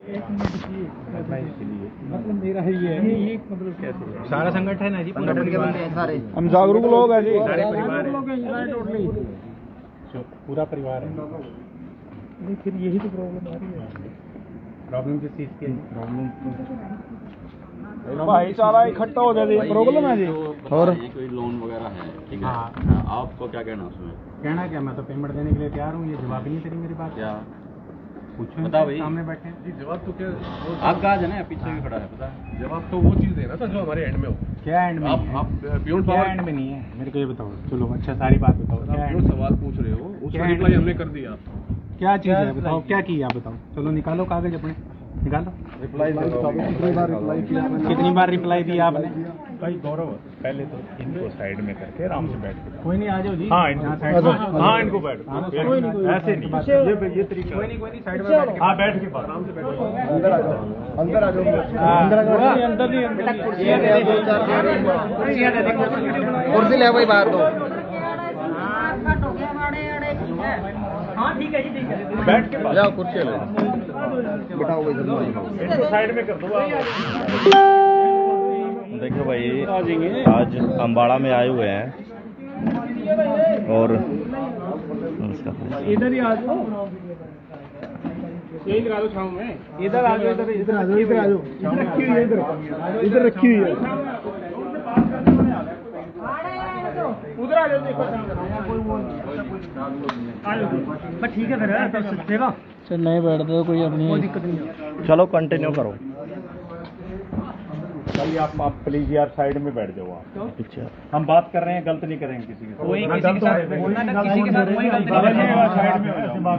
मतलब मेरा है ये मतलब कैसे सारा संगठन है जी, पूरा परिवार है सारे। हम जागरूक लोग हैं जी, सारे परिवार है, टोटली पूरा परिवार है। फिर यही तो प्रॉब्लम आ रही है। प्रॉब्लम किस चीज़ की है? भाईचारा इकट्ठा हो जाए प्रॉब्लम है जी। और कोई लोन वगैरह है, ठीक है। हाँ। आपको क्या कहना उसमें? कहना क्या, मैं तो पेमेंट देने के लिए तैयार हूँ, ये जवाब ही नहीं करी मेरी बात। क्या पूछो, बता भाई। सामने बैठे हैं। जी जवाब तो क्या आप कहा है ना, पीछे भी खड़ा है, पता है। जवाब तो वो चीज़ है ना सर जो हमारे एंड में हो। क्या एंड में? आप बियॉन्ड क्या पावर एंड में नहीं है, मेरे को ये बताओ। चलो अच्छा, सारी बात बताओ। क्या आप जो end में? सवाल पूछ रहे हो उसका क्या रिप्लाई end हमने कर दिया। क्या चीज़ है बताओ, क्या किया बताओ। चलो निकालो कागज अपने, निकालो। कितनी बार रिप्लाई दिया आपने? भाई गौरव, पहले तो इनको साइड में करके आराम से बैठ के। कोई नहीं, आ जाओ जी। हाँ यहाँ इनको, साइड में। हाँ इनको बैठ हाँ, दो। कोई नहीं, कोई ऐसे नहीं, ये तरीका। कोई नहीं, साइड में बैठ के। हाँ बैठ के बात, आराम से बैठो। अंदर आ जाओ, अंदर आ जाओ, अंदर नहीं, कुर्सी ले भाई, बाहर दो। हाँ ठीक है जी, ठीक है। बैठ के बात, जाओ कुर्सी ले बिठाओ भाई। इनको साइड में कर दो आप। देखो भाई, आज अम्बाड़ा में आए हुए हैं और इधर ही आ जाओ, यही लगा दो छाँव में। इधर आ जाओ, इधर आ जाओ, इधर आ जाओ। रखी हुई है इधर रखी हुई है। उधर आ जाओ, देखो बस ठीक है। फिर सर नहीं बैठते तो कोई अपनी दिक्कत नहीं है। चलो कंटिन्यू करो। चलिए आप प्लीज यार साइड में बैठ जाओ आप। पीछे हम बात कर रहे हैं, गलत नहीं करेंगे किसी के साथ। कोई किसी के साथ बोलना ना, किसी के साथ कोई गलती नहीं कर रहा है।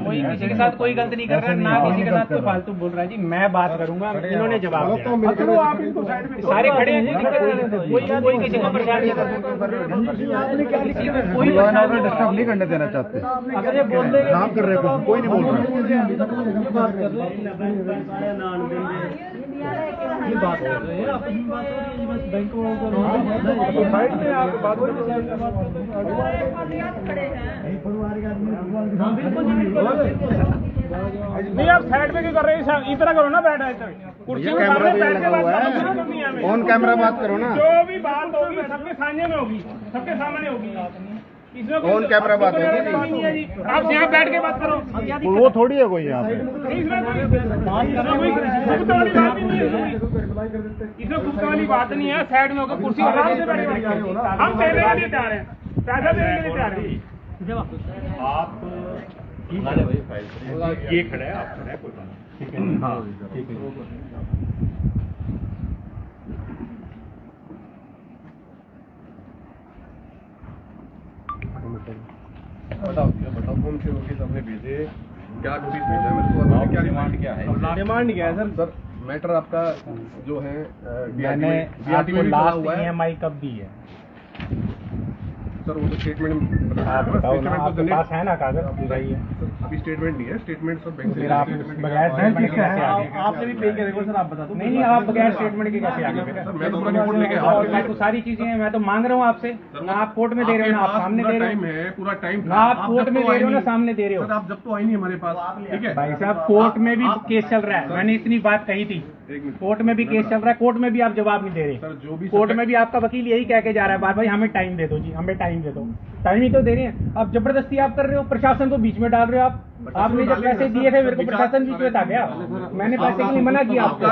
कोई किसी के साथ कोई गलती नहीं कर रहा है, ना किसी के साथ कोई फालतू बोल रहा है जी। मैं बात करूंगा, इन्होंने जवाब दिया। चलो आप इनको साइड में सारे खड़े हैं, कोई कोई किसी को परेशान नहीं कर रहा। कोई डिस्टर्ब नहीं करने देना चाहते। अगर ये बोल देंगे काम कर रहे हो, कोई नहीं बोल रहा। ये बात कर रहे हैं, अपनी बात हो रही है बस। बैंक वालों को साइड में आप बात करो। नहीं, आप साइड में क्यों कर रहे हैं? इतना करो ना, बैठा है कुर्सी में सामने बैठ के बात करो। ऑन कैमरा बात करो ना। जो भी बात होगी सबके सामने में होगी, सबके सामने होगी। इसमें कोई ऑन कैमरा बात होगी नहीं है जी। आप यहाँ बैठ के बात करो। वो थोड़ी है कोई यहाँ पे। इसमें कोई गुप्त वाली बात ही नहीं है। इसमें गुप्त वाली बात नहीं है। साइड में होकर कुर्सी आराम से बैठ के बात करो। हम देने के लिए तैयार हैं, पैसा देने के लिए तैयार हैं। आप ये खड़ा है, आप खड़ा है, कोई बात नहीं। ठीक है, हाँ ठीक है। बताओ कौन से नोटिस आपने भेजे, क्या नोटिस भेजा है मेरे को? क्या डिमांड क्या है? डिमांड क्या है सर? मैटर आपका जो है मैंने आपको लास्ट EMI कब दी है? सर वो तो स्टेटमेंट आप बताओ ना, आपके पास है ना कागज? बताइए। अभी स्टेटमेंट नहीं है, स्टेटमेंट सब बैंक से। फिर आप बगैर स्टेटमेंट के कैसे आगे? आपने भी पे किया देखो सर, आप बता दो। नहीं, आप बगैर स्टेटमेंट के कैसे आगे? सर मैं तो अपना रिपोर्ट लेके और मैं तो सारी चीजें हैं, मैं तो मांग रहा हूँ आपसे। ना आप कोर्ट में दे रहे हो, ना आप सामने दे रहे टाइम हो। है, पूरा टाइम ना आप कोर्ट में दे रहे हो, ना सामने दे रहे हो। सर आप जब तो आई नहीं हमारे पास, ठीक है भाई साहब, कोर्ट में भी केस चल रहा है। मैंने इतनी बात कही थी, कोर्ट में भी केस चल रहा है, कोर्ट में भी आप जवाब नहीं दे रहे। सर जो भी कोर्ट में भी आपका वकील यही कह के जा रहा है बार भाई, हमें टाइम दे दो जी, हमें टाइम दे दो। टाइम ही तो दे रहे हैं, अब जबरदस्ती आप कर रहे हो, प्रशासन को बीच में डाल रहे हो आप। आपने जब पैसे दिए थे मेरे को, प्रशासन बीच में था क्या? मैंने पैसे के लिए मना किया आपको,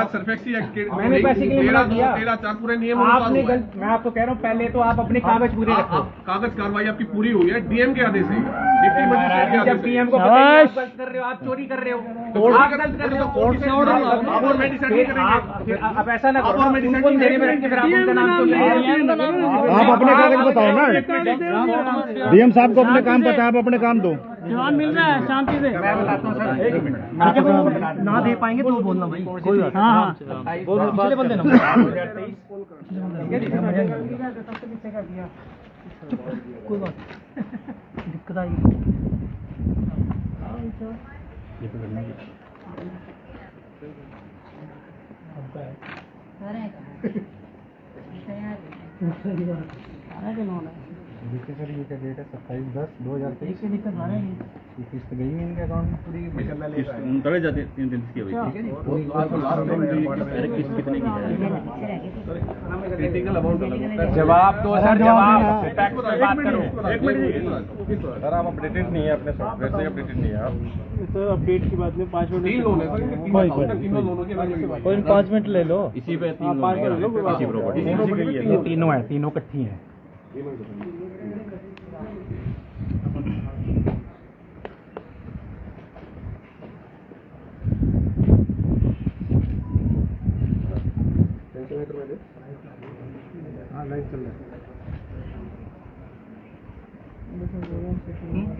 मैंने पैसे के लिए मना किया। 13 पूरे नियम आपने गलत, मैं आपको कह रहा हूँ, पहले तो आप अपने कागज पूरे रखो। कागज कार्रवाई आपकी पूरी हुई है डीएम के आदेश से, डिप्टी मजिस्ट्रेट के जब आदेश से। पीएम को पता है आप गलत कर रहे हो, आप चोरी कर रहे हो, आप गलत कर रहे हो, कोर्ट से ऑर्डर। आप और मैं डिसाइड नहीं करेंगे। अब ऐसा ना करो, उनको अंधेरे में रख के फिर आप उनका नाम क्यों ले रहे हो? आप अपने कागज बताओ ना, डीएम साहब को अपने काम पता है, आप अपने काम दो। जवाब मिल रहा है शांति से। मैं बताता हूँ सर, एक मिनट ना दे पाएंगे तो बोलना भाई, कोई बात। हाँ पिछले बंदे ना 2023 कोई बात दिक्कत आएगी। देखिए सर, ये क्या डेट है? 27/10/2023 से दिक्कत आ रही है। ये किस्त गई है इनके अकाउंट में पूरी। तड़े जाते 3 दिन की हुई, ठीक है जी। अरे किस्त कितने की है? क्रिटिकल अमाउंट जवाब दो सर, जवाब फैक्ट पे बात करो। एक मिनट सर आप अपडेटेड नहीं है अपने सॉफ्टवेयर से, अपडेटेड नहीं है आप। सर अपडेट की बात में 5 मिनट 3 लोन है सर, तीनों लोनों की अलग-अलग कोई 5 मिनट ले लो। इसी पे 3 5 मिनट लो, इसी प्रॉपर्टी ये तीनों है, तीनों इकट्ठी हैं।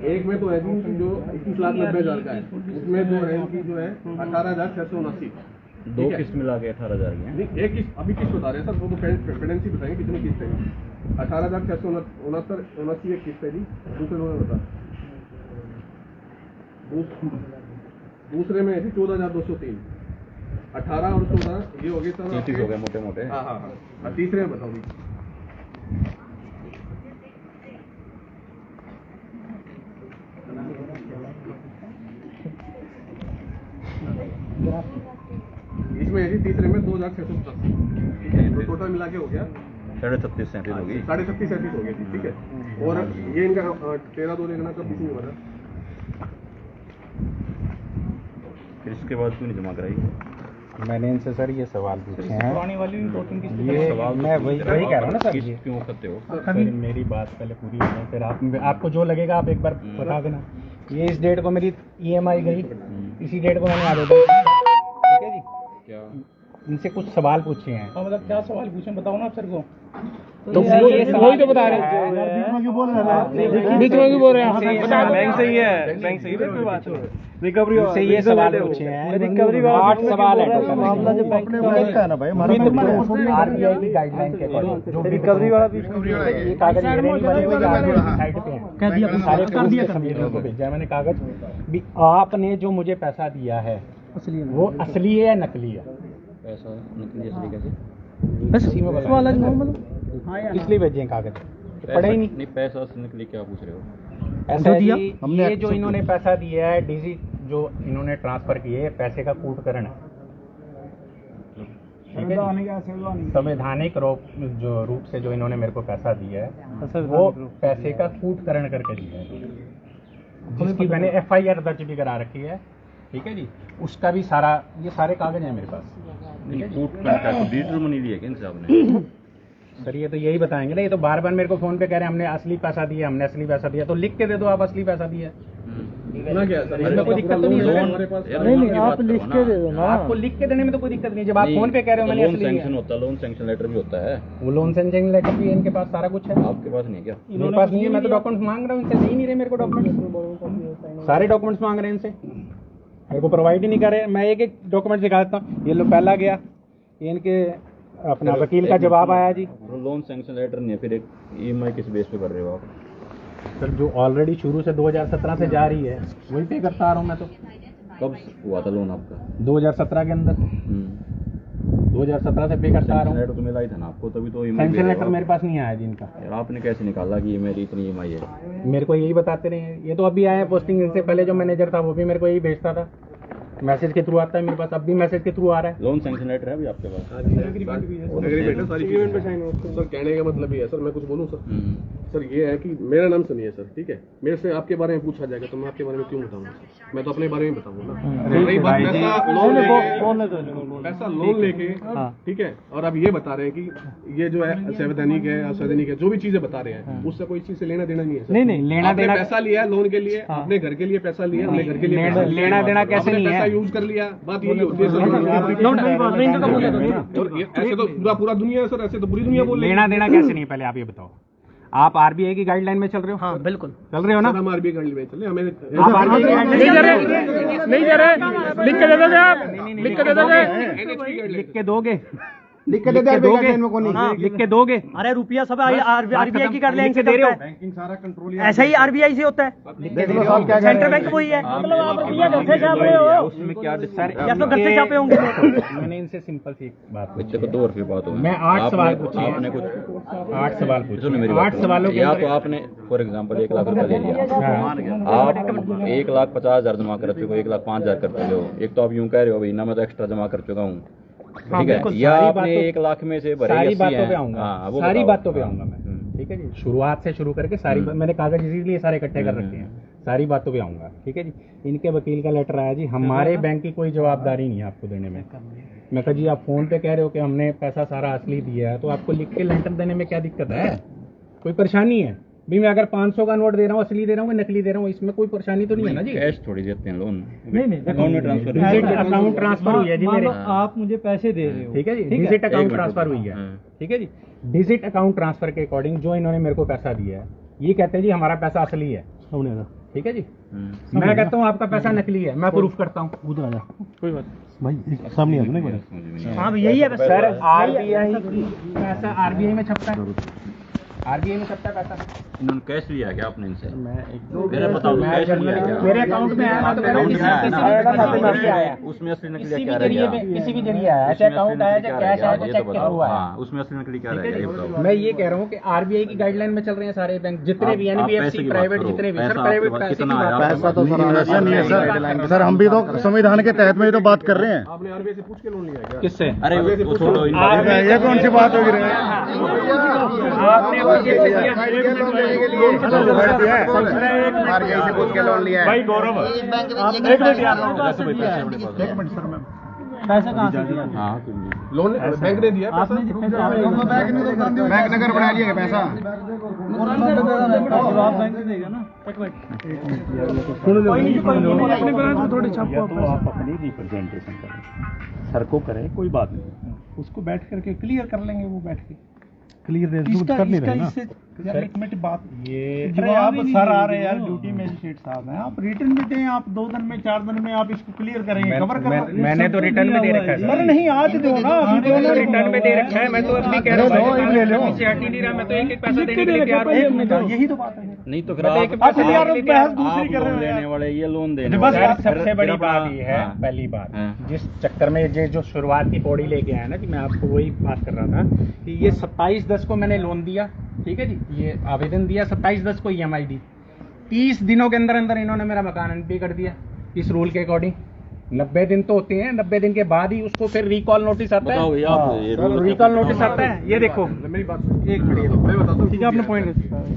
एक में तो है जी जो 21,90,000 का है, उसमें जो है इनकी जो है 18,679। 2 किस्त मिला के 18,000 की है। नहीं, एक किस्त अभी किस्त बता रहे हैं सर, वो तो पेंडेंसी बताएंगे कितनी किस्त है। 18,679 एक किस्त है जी। दूसरे लोगों ने बता, दूसरे में है जी 14,203। 18 और 14 ये हो गए सर 30 हो गए मोटे मोटे। हाँ हाँ हाँ। तीसरे में बताओ जी। इसमें है जी तीसरे में 2,687, तो टोटल मिला के हो गया 37.37 होगी। 37.37 हो गया जी, ठीक है। और ये इनका 13/2 देखना कब किसी ने बता। फिर इसके बाद क्यों नहीं जमा कराई? मैंने इनसे सर ये सवाल पूछे हैं। पुरानी वाली भी 2-3 किस्त ये मैं वही कह रहा हूँ ना सर। किस्त क्यों करते हो? सर मेरी बात पहले पूरी हो जाए, फिर आपको जो लगेगा आप एक बार बता देना। ये इस डेट को मेरी EMI गई, इसी डेट को मैंने आदेश दिया, ठीक है जी। क्या इनसे कुछ सवाल पूछे हैं। मतलब क्या सवाल पूछे बताओ ना आप सर को। तो वही तो बता रहे हैं। बीच में क्यों बोल रहे हैं? बैंक सही है, बैंक सही है, कोई बात नहीं। रिकवरी से ये सवाल पूछे हैं, रिकवरी 8 सवाल है मामला जो बैंक है ना भाई, हमारा RBI की गाइडलाइन के अकॉर्डिंग जो रिकवरी वाला भी ये कागज मेरे नहीं बने हुए, साइड पे हैं। कह दिया सारे समीर को भेजा है मैंने कागज भी। आपने जो मुझे पैसा दिया है वो असली है या नकली है? पैसा नकली असली कैसे? इसलिए भेजे हैं कागज, पढ़े ही नहीं। पैसा नकली क्या पूछ रहे हो? ऐसा है जी, ये जो इन्होंने पैसा दिया है डीजी जो इन्होंने ट्रांसफर किए पैसे का कूटकरण है, ठीक है जी? संवैधानिक रूप से जो इन्होंने मेरे को पैसा दिया है वो पैसे का कूटकरण करके दिया है, जिसकी मैंने FIR दर्ज भी करा रखी है, ठीक है जी। उसका भी सारा ये सारे कागज हैं मेरे पास। डिजिटल मनी ली है क्या इनसे आपने? सर ये तो यही बताएंगे ना, ये तो बार बार मेरे को फोन पे कह रहे हैं हमने असली पैसा दिया, हमने असली पैसा दिया। तो लिख के दे दो आप असली पैसा दिया। ना क्या सर, इसमें कोई दिक्कत तो नहीं है। हमारे पास नहीं आप लिख के दे दो ना। आपको लिख के देने में तो कोई दिक्कत नहीं है। जब आप फोन पे कह रहे हो मैंने लोन असली सैंक्शन लिया। होता है, लोन सैंक्शन लेटर भी होता है। वो लोन सैंक्शन लेटर भी है इनके पास, सारा कुछ है। आपके पास नहीं है क्या? मेरे पास नहीं है, मैं तो डॉक्यूमेंट्स मांग रहा हूँ इनसे, दे ही नहीं रहे मेरे को डॉक्यूमेंट्स। सारे डॉक्यूमेंट्स मांग रहे हैं इनसे, मेरे को प्रोवाइड ही नहीं कर रहे। मैं एक एक डॉक्यूमेंट दिखा देता हूँ। ये लो पहला गया, ये इनके अपना वकील का जवाब आया जी। लोन सैंक्शन लेटर नहीं है, फिर एक EMI किस बेस पे कर रहे हो आप? सर जो ऑलरेडी शुरू से 2017 से जा रही है वही पे करता आ रहा हूँ मैं। तो कब हुआ था लोन आपका? 2017 के अंदर 2017 से पे करता आ रहा हूँ। लेटर तो मिला ही था ना आपको, तभी तो EMI सैंक्शन लेटर मेरे पास नहीं आया जी इनका। यार आपने कैसे निकाला कि ये मेरी इतनी EMI है? मेरे को यही बताते रहे हैं। ये तो अभी आया पोस्टिंग, इनसे पहले जो मैनेजर था वो भी मेरे को यही भेजता था, मैसेज के थ्रू आता है मेरे पास, अब भी मैसेज के थ्रू आ रहा है। लोन सैंक्शन लेटर है अभी आपके पास? एग्रीमेंट सारी एग्रीमेंट पे साइन होते हैं। सर कहने का मतलब ये है सर, मैं कुछ बोलूँ सर? सर ये है कि मेरा नाम सनी है सर, ठीक है। मेरे से आपके बारे में पूछा जाएगा तो मैं आपके बारे में क्यों बताऊंगा? मैं तो अपने बारे में बताऊंगा ना। रही बात पैसा लोन लेके, ठीक है, और अब ये बता रहे हैं कि ये जो है संवैधानिक है, असंवैधानिक है, जो भी चीजें बता रहे हैं उससे कोई चीज से लेना देना नहीं है सर। नहीं लेना देना पैसा लिया लोन के लिए, अपने घर के लिए पैसा लिया, अपने घर के लिए लेना देना कैसे नहीं पैसा है। यूज कर लिया, बात यही होती है सर। ऐसे तो पूरा दुनिया है सर, ऐसे तो पूरी दुनिया बोल रही है। लेना देना कैसे नहीं, पहले आप ये बताओ। आप RBI की गाइडलाइन में चल रहे हो? हाँ बिल्कुल चल रहे हो ना। हम RBI गाइडलाइन में चले, हमें आप RBI की गाइडलाइन नहीं दे रहे, लिख के दे दोगे आप? लिख के दे दोगे? लिख के दोगे? लिख के दे दे दोगे? इनमें कौन नहीं लिख के दोगे? अरे रुपया सब आरबीआई की कर लिख के दे रहे हो? बैंकिंग सारा कंट्रोल ऐसा ही आरबीआई से होता है, देख लो साहब क्या सेंट्रल बैंक वही है। मतलब आप रुपया घर से छाप रहे हो, उसमें क्या या तो घर से छापे होंगे। मैंने इनसे सिंपल सी एक बात बच्चे को 2 रुपये बात हो मैं 8 सवाल पूछे, आपने कुछ 8 सवाल पूछे, सुनो मेरी 8 सवालों के या अंदर- तो आपने फॉर एग्जांपल 1 लाख रुपया ले लिया, आप 1,50,000 जमा कर चुके हो, 1,05,000 कर चुके हो। एक तो आप यूं कह रहे हो भाई ना मैं तो एक्स्ट्रा जमा कर चुका हूँ, ठीक है, या आपने 1 लाख में से भरे सारी 80 बातों हैं। पे आऊंगा, हाँ, वो सारी बताओ। बातों पे आऊंगा मैं, ठीक है जी। शुरुआत से शुरू करके सारी मैंने कागज इसीलिए सारे इकट्ठे कर रखे हैं, सारी बातों पे आऊंगा, ठीक है जी। इनके वकील का लेटर आया जी, हमारे बैंक की कोई जवाबदारी नहीं है आपको देने में। मैं कहा जी आप फोन पे कह रहे हो कि हमने पैसा सारा असली दिया है, तो आपको लिख के लेटर देने में क्या दिक्कत है? कोई परेशानी है भी? मैं अगर 500 का नोट दे रहा हूँ, असली दे रहा हूँ, नकली दे रहा हूँ, इसमें कोई परेशानी तो नहीं है ना जी? कैश थोड़ी देते हैं लोन, नहीं अकाउंट में ट्रांसफर अकाउंट ट्रांसफर हुई है जी मेरे, आप मुझे पैसे दे रहे हो, ठीक है जी, डिजिट अकाउंट मिनट ट्रांसफर रुको। हुई है, हाँ। ठीक है जी। डिजिट अकाउंट ट्रांसफर के अकॉर्डिंग जो इन्होंने मेरे को पैसा दिया है, ये कहते हैं जी हमारा पैसा असली है, ठीक है जी। मैं कहता हूँ आपका पैसा नकली है, मैं प्रूफ करता हूँ। कोई बात भाई सामने आ नहीं हाँ यही है बस। सर आरबीआई पैसा आरबीआई में छपता है, आरबीआई में छपता है पैसा। इन्होंने कैश लिया क्या आपने इनसे? मैं मेरा बताओ कैश लिया क्या? मेरे अकाउंट में आया, मैं तो कह रहा हूँ अकाउंट में आया, उसमें असली नकली किसी क्या भी रह जरिए गया? में, किसी भी जरिए आया, चाहे अकाउंट आया, चाहे कैश आया, चाहे ये तो चेक के बताओ। थ्रू आया। हाँ, उसमें असली नकली क्या रह गया ये बताओ। मैं ये कह रहा हूँ कि आरबीआई की गाइडलाइन में चल रहे हैं सारे बैंक, जितने भी आप एनबीएफसी पैसे की बात प्राइवेट करो। जितने भी। सर पैसा प्राइवेट आपके पास पैसे की कितना बात आया? पैसा तो सर ऐसा नहीं है सर, सर हम भी तो संविधान के तहत में ही तो बात कर रहे हैं। आपने आरबीआई से पूछ के लोन लिया है क्या? किससे? अरे वो छोड़ो इन ये कौन सी बात होगी रे? आपने मुझे आरबीआई से पूछ के लोन लिया है। भाई गौरव पैसा कहाँ से दिया? हाँ लोन बैंक ने दिया है पैसा? बैंक नगर बना लिया पैसा। जवाब बैंक देगा ना। तो आप अपनी रिप्रेजेंटेशन करें, सर को करें, कोई बात नहीं, उसको बैठ करके क्लियर कर लेंगे, वो बैठ के क्लियर कर नहीं रहे ना यार। एक मिनट बात ये, अरे आप सर आ रहे हैं यार, ड्यूटी मजिस्ट्रेट साहब हैं, आप रिटर्न भी दें, आप 2 दिन में 4 दिन में आप इसको क्लियर करेंगे, कवर कर। मैंने तो रिटर्न में दे रखा है अरे नहीं आज दो ना, अभी दो ना, रिटर्न में दे रखा है। मैं तो अभी कह रहा हूँ ले लो, पीछे हट ही नहीं रहा। मैं तो एक पैसा देने के लिए तैयार हूँ। यही तो बात है। नहीं तो फिर मतलब आप एक पैसा यार देने के लिए बहस तैयार हूँ। दूसरी कर रहे हो लेने यार। वाले ये लोन देने बस वाले। यार सबसे फिर बड़ी अपना- बात ये है, हाँ। पहली बात हाँ। जिस चक्कर में ये जो शुरुआत की पौड़ी लेके आया ना, कि मैं आपको वही बात कर रहा था कि ये 27/10 को मैंने लोन दिया, ठीक है जी, ये आवेदन दिया 27/10 को EMI दी, 30 दिनों के अंदर अंदर इन्होंने मेरा मकान एनपी कर दिया इस रूल के अकॉर्डिंग। 90 दिन तो होते हैं, 90 दिन के बाद ही उसको फिर रिकॉल नोटिस आता बताओ है। ये आप ये रूल रिकॉल नोटिस आता है, ये देखो मेरी बात सुनो। एक मिनट मैं बताता हूँ। ठीक है, आपने point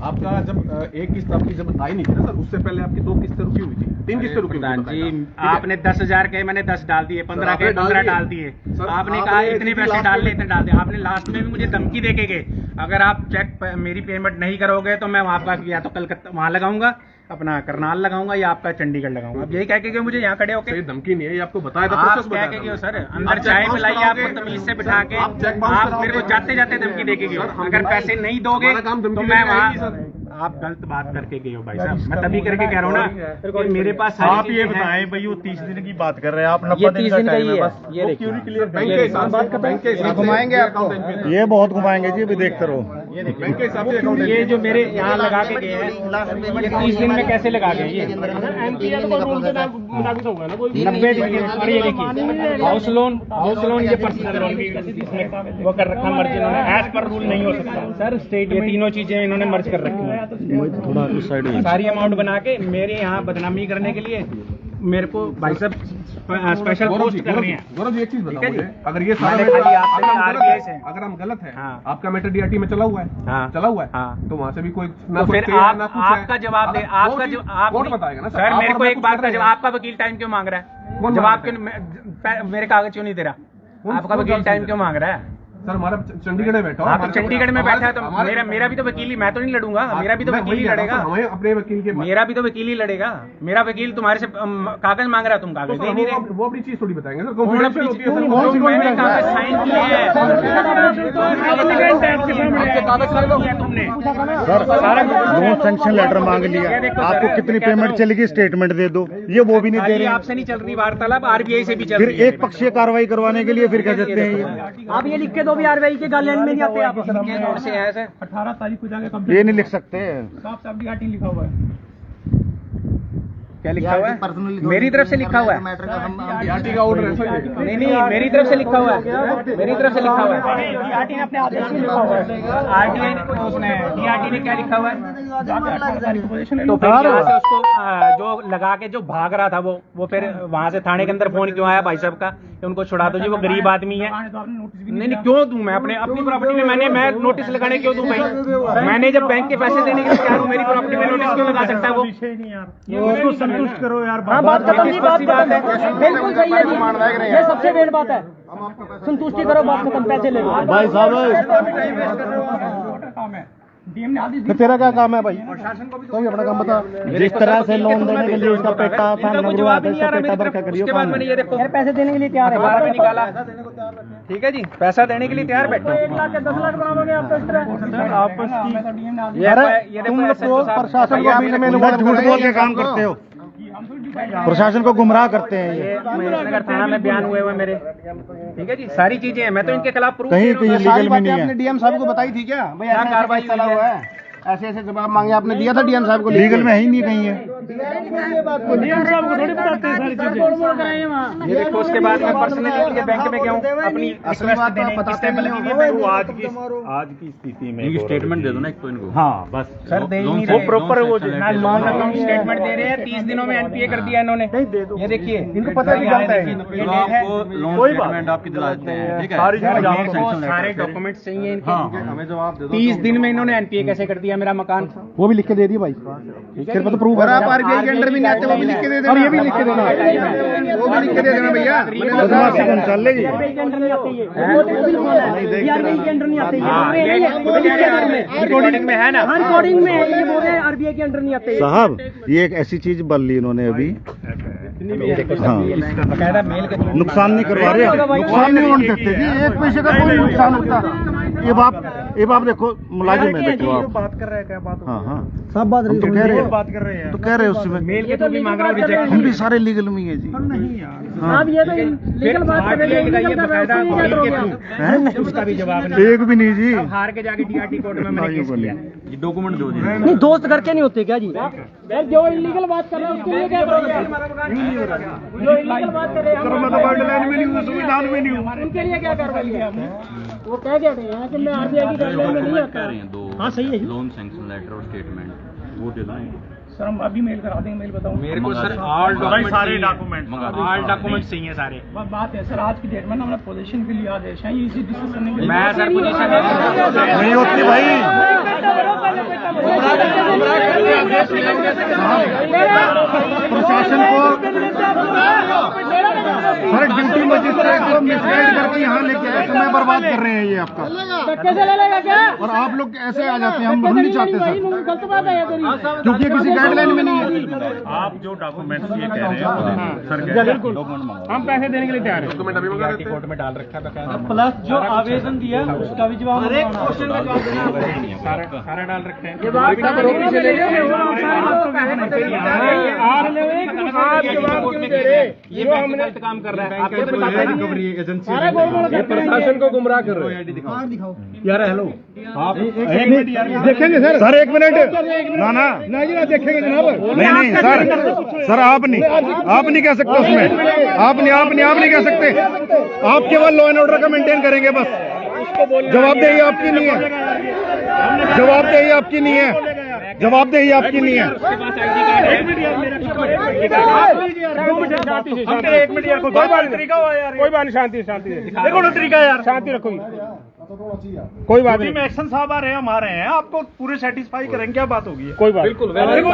आपका जब एक किस्त आपकी जब आई नहीं थी ना सर, उससे पहले आपकी 2 किस्तें रुकी हुई थी, 3 किस्तें रुकी हुई प्रधान थी, जी, ठीक है? आपने 10,000 के मैंने 10 डाल दिए, 15 के आपने 15 डाल डाल दिए। दिए। सर, आपने आपने कहा इतने इतनी पैसे लास्ट डाल में- ले, इतने डाल दिए। आपने लास्ट में भी मुझे धमकी दे के गए, अगर आप चेक मेरी पेमेंट नहीं करोगे तो मैं आपका या तो कलकत्ता वहाँ लगाऊंगा, अपना करनाल लगाऊंगा, या आपका चंडीगढ़ लगाऊंगा। अब यही कह के गए मुझे यहाँ खड़े होके। ये धमकी नहीं है, ये आपको बताया था, आप प्रोसेस क्या बताया के था गए हो मैंने। सर? अंदर आप चाय check bounce पिलाई, कराओगे, आपको तमीज से बिठा के आप check bounce आप कराओगे। मेरे को जाते जाते धमकी दे के गए सर, हो। हम अगर बताएं, पैसे नहीं दोगे हमारा काम धमकी तो देने मैं का है ही वहाँ नहीं, सर। आप गलत बात करके गए हो भाई साहब। मैं तभी करके कह रहा हूँ ना कि मेरे पास सारी आप ये चीजें हैं। बताएं भाई, वो 30 दिन की बात कर रहे हैं आप, 90 ये दिन 30 का दिन का टाइम ही है है, बस, ये वो देखिए। क्यों नहीं क्लियर बैंक के हिसाब से, बैंक के हिसाब से घुमाएंगे आपको, ये बहुत घुमाएंगे जी, अभी देखते रहो। बैंक के हिसाब से अकाउंट ये जो मेरे यहाँ लगा के गए हैं, ये 30 दिन में कैसे लगा गए ये? 90 दिन के। और ये देखिए हाउस लोन ये पर्सनल लोन भी इसमें वो कर रखा मर्ज इन्होंने, एज पर रूल नहीं हो सकता सर। स्टेट ये तीनों चीजें इन्होंने मर्ज कर रखी हैं, थोड़ा इस साइड सारी अमाउंट बना के मेरे यहाँ बदनामी करने के लिए मेरे को भाई साहब स्पेशल पोस्ट कर रहे हैं। गौरव जी एक चीज ठीक बताओ है जी। मुझे, अगर ये सारा मैंने खाली आपसे अगर हम गलत RBI है, से। अगर हम गलत है, हाँ। आपका मैटर DRT में चला हुआ है, हाँ। चला हुआ है, हाँ। तो वहाँ से भी कोई तो फिर आपका जवाब दे, आपका जो आप कौन बताएगा ना सर, मेरे आप को और एक मैं बात कुछ का कर जवाब, रहे हैं। आपका वकील टाइम क्यों मांग रहा है? कौन जवाब मांग क्यों मेरे कागज क्यों नहीं दे रहा? आपका वकील टाइम क्यों मांग रहा है? सर हमारा चंडीगढ़ में बैठा हो, आप हमारे- चंडीगढ़ में हमारे- बैठा है तो हमारे- मेरा भी तो वकील ही, मैं तो नहीं लड़ूंगा, मेरा भी तो मैं वकील ही वही कह रहा लड़ेगा। हूं, हमें अपने वकील के मेरा भी तो वकील ही लड़ेगा। मेरा वकील तुम्हारे से कागज मांग रहा है, तुम तो कागज सर दे नहीं रहे। वो अपनी चीज थोड़ी बताएंगे सर, कौन कॉन्फिडेंशियल अपनी होती है चीज? सर। मैंने कागज साइन किए हैं। कागज साइन लो। तुमने सर लोन सैंक्शन लेटर मांग लिया, आपको कितनी पेमेंट चलेगी स्टेटमेंट दे दो, ये वो भी नहीं दे खाली रहे। आपसे नहीं चल रही वार्तालाप, RBI से भी चल फिर रही है। एक पक्षीय कार्रवाई करवाने के लिए फिर कह देते हैं ये। आप ये लिख के दो वो भी आरबीआई के गाइडलाइन में नहीं आते आप। किस रोड से है सर? 18 तारीख को जाके ये नहीं लिख सकते। साफ साफ DRT लिखा हुआ है। क्या लिखा हुआ है? मेरी तरफ से लिखा हुआ है। DRT का ऑर्डर है सर। नहीं नहीं, मेरी तरफ से लिखा हुआ है, मेरी तरफ से लिखा हुआ है। DRT ने अपने आदेश में लिखा हुआ है। आरटीआई उसने DRT ने क्या लिखा हुआ है? तो फिर यहाँ से उसको जो लगा के जो भाग रहा था वो फिर वहाँ से थाने के अंदर फोन क्यों आया भाई साहब का कि उनको छुड़ा दो जी, वो गरीब आदमी है। नहीं नहीं, क्यों दूं मैं? अपनी प्रॉपर्टी में मैं नोटिस लगाने क्यों दूं भाई? मैंने जब बैंक के पैसे देने के लिए तैयार हूं, मेरी प्रॉपर्टी में नोटिस क्यों लगा सकता है वो? उसको संतुष्ट करो यार। हाँ, बात खत्म जी, बात खत्म है, बिल्कुल सही है जी, ये सबसे मेन बात है। संतुष्टि करो, बात खत्म, पैसे ले लो। भाई साहब तेरा क्या काम है भाई? तो भी अपना काम बता। जिस तरह से लोन देने के लिए उसका पेटा उसके बाद मैंने ये देखो यार पैसे देने के लिए तैयार है, बाहर में निकाला। ठीक है जी, पैसा देने के लिए तैयार बैठो। 1 लाख या 10 लाख बनाओगे आप तो इस तरह। ये देखो प्रशासन को बीच में झूठ बोल के काम करते हो, प्रशासन को गुमराह करते हैं ये। महेशनगर थाना में बयान हुए मेरे। ठीक है जी, सारी चीजें हैं, मैं तो इनके खिलाफ प्रूफ कहीं लीगल में नहीं है। डीएम साहब को बताई थी क्या भाई? क्या कार्रवाई चला हुआ है? ऐसे ऐसे जवाब मांगे आपने, दिया था डीएम साहब को? लीगल में है ही नहीं कहीं है। डीएम साहब को थोड़ी बताते हैं सारी चीजें। ये देखो, उसके बाद मैं पर्सनली बैंक में गया हूँ, अपनी असली बात देने पता किस्तें नहीं लगी हुई है। है। वो आज की स्थिति में इनकी स्टेटमेंट दे दो ना एक तो इनको। हाँ बस सर दे ही नहीं वो रहे। प्रॉपर वो ना लोन अकाउंट स्टेटमेंट दे रहे हैं, 30 दिनों में NPA कर दिया इन्होंने। ये देखिए, इनको पता नहीं चलता है। तो आपको लोन स्टेटमेंट आपकी दिला देते हैं, ठीक है? सारे डॉक्यूमेंट्स चाहिए इनके। हमें जवाब दे दो। 30 दिन में इन्होंने NPA कैसे कर दिया मेरा मकान? वो भी लिख के दे दिए भाई, फिर तो प्रूफ और आप RBI के अंडर भी नहीं आते, वो भी लिख के दे देना। और ये भी लिख के देना, वो भी लिख के दे देना भैया। चल लेगी। आरबीआई के अंडर नहीं आते ये, आरबीआई के अंडर नहीं आते ये। रिकॉर्डिंग में है ना? हाँ, रिकॉर्डिंग में है, ये बोल रहे हैं आरबीआई के अंडर नहीं आते। साहब ये एक ऐसी चीज बन ली इन्होंने अभी। हाँ, बकायदा मेल के थ्रू नुकसान नहीं करवा रहे, नुकसान नहीं होने देते जी, 1 पैसे का कोई नुकसान होता। ये बाप देखो, मुलाजिम है देखो आप। बात कर रहे हैं क्या? बात हाँ हाँ सब बात तो कह रहे हैं, बात कर रहे हैं तो कह रहे हैं उसमें मेल के थ्रू भी मांग रहा हूँ रिजेक्ट। हम भी सारे लीगल में ही है जी। नहीं यार, आप ये तो लीगल बात कर रहे हैं, लीगल का बकायदा व्यवस्था मेल नहीं के कर थ्रू हैं? उसका भी जवाब नहीं। एक भी नहीं जी। अब हार के जाके DRT कोर्ट में मैंने केस किया। ये डॉक्यूमेंट दो जी। नहीं, दोस्त करके नहीं होते क्या जी? यार जो इलीगल बात कर रहे हैं उसके लिए क्या करोगे? जो इलीगल बात कर रहे हैं गाइडलाइन में नहीं हूँ, संविधान में नहीं हूँ। उनके लिए क्या कार्रवाई की आपने? वो कह गए थे कि मैं आरबीआई की गाइडलाइन में नहीं कह आता। रहे हैं दो। हाँ, सही है। लोन सैंक्शन लेटर और स्टेटमेंट वो दे दो ना। सर हम अभी मेल करा देंगे, मेल बताऊँ मेरे को सर ऑल डॉक्यूमेंट सारे डॉक्यूमेंट ऑल डॉक्यूमेंट चाहिए सारे। बात है सर, आज की डेट में ना हमारा पोजीशन के लिए आदेश है, ये इसी डिस्कस करने के लिए। मैं सर पोजीशन नहीं होती भाई। प्रशासन को सर ड्यूटी मजिस्ट्रेट को मिसगाइड करके यहाँ लेके आए, समय बर्बाद कर रहे हैं ये आपका। कैसे ले लेगा क्या? और आप लोग ऐसे आ जाते हैं, हम नहीं चाहते सर, गलत बात है ये तेरी। क्योंकि ये किसी गाइडलाइन में नहीं है। आप जो डॉक्यूमेंट्स ये कह रहे हैं सर, बिल्कुल हम पैसे देने के लिए तैयार हैं। डॉक्यूमेंट अभी मंगा देते हैं। कोर्ट में डाल रखा था, प्लस जो आवेदन दिया उसका भी जवाब, हर एक क्वेश्चन का जवाब देना। सारा डाल रखे हैं। ये बैंक गलत काम कर रहा है, आपको पता है? ये प्रशासन को गुमराह कर रहे हैं। यार हेलो आप देखेंगे सर 1 मिनट ना देखेंगे जनाब। नहीं सर आप नहीं कह सकते उसमें, आप नहीं कह सकते। आप केवल लॉ एंड ऑर्डर का मेंटेन करेंगे बस। जवाबदेही आपकी नहीं है, जवाबदेही आपकी नहीं है, जवाबदेही आपकी नहीं है। एक मिनट यार, कोई तरीका हुआ यार, कोई बात नहीं, शांति देखो ना तरीका यार, शांति रखो, कोई बात नहीं। में एक्शन साहब आ रहे हैं, हम आ रहे हैं, आपको पूरे सेटिस्फाई करेंगे, क्या बात होगी? कोई बात बिल्कुल बैंक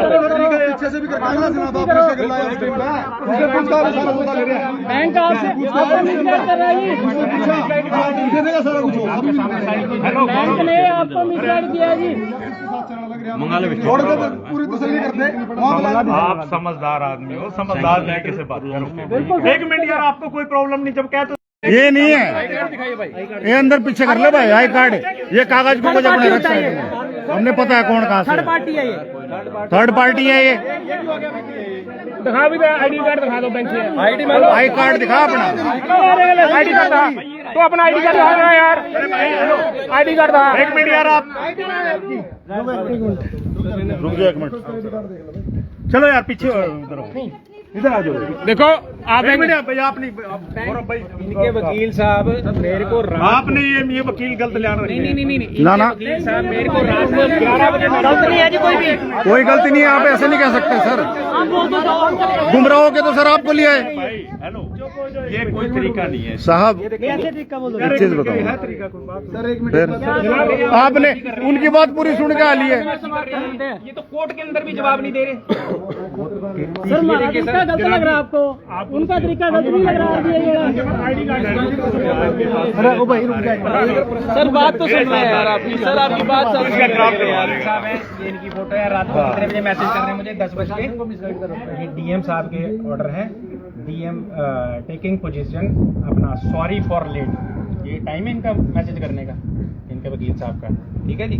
आपसे मिसगाइड कर रहा है। बैंक ने आपको मिसगाइड किया जी। मंगा लो पूरी तसल्ली करते। आप समझदार आदमी हो, समझदार तरीके से बात करो। 1 मिनट यार, आपको कोई प्रॉब्लम नहीं, जब कह तो ये नहीं है, ये अंदर पीछे कर ले भाई, आई कार्ड, ये कागज को अपने रख सकते हैं, हमने पता है कौन कहाँ से। थर्ड पार्टी है ये, थर्ड पार्टी है ये। दिखा भी आईडी कार्ड दिखा दो बैंक से। आई कार्ड दिखा अपना। आईडी कार्ड दिखा तो अपना आईडी कार्ड दिखा यार, आईडी कार्ड दिखा। एक मिनट यार, आप रुक जाओ एक मिनट। चलो यार पीछे इधर आ जाओ। देखो आप एक मिनट भैया, आप नहीं भाई, इनके वकील साहब मेरे को आपने ये वकील गलत ला रहे हैं। नहीं ना ना, वकील साहब मेरे को रात को 11 बजे गलत नहीं है जी कोई भी। कोई गलती नहीं है, आप ऐसे नहीं कह सकते सर। गुमराह होके तो सर आपको लिया है हेलो, ये कोई तरीका नहीं है साहब। एक चीज बताओ फिर, आपने उनकी बात पूरी सुन के आ ली है। ये तो कोर्ट के अंदर भी जवाब नहीं दे रहे। सर हमारा तरीका गलत लग रहा है आपको, उनका तरीका गलत नहीं लग रहा है। सर बात तो सुन रहे हैं यार आपकी, सर आपकी बात समझ साहब है, ये इनकी फोटो है। रात को कितने बजे मैसेज कर रहे हैं मुझे? 10 बजे। ये डीएम साहब के ऑर्डर है। डीएम टेकिंग पोजीशन अपना सॉरी फॉर लेट, ये टाइम है इनका मैसेज करने का, इनके वकील साहब का। ठीक है जी।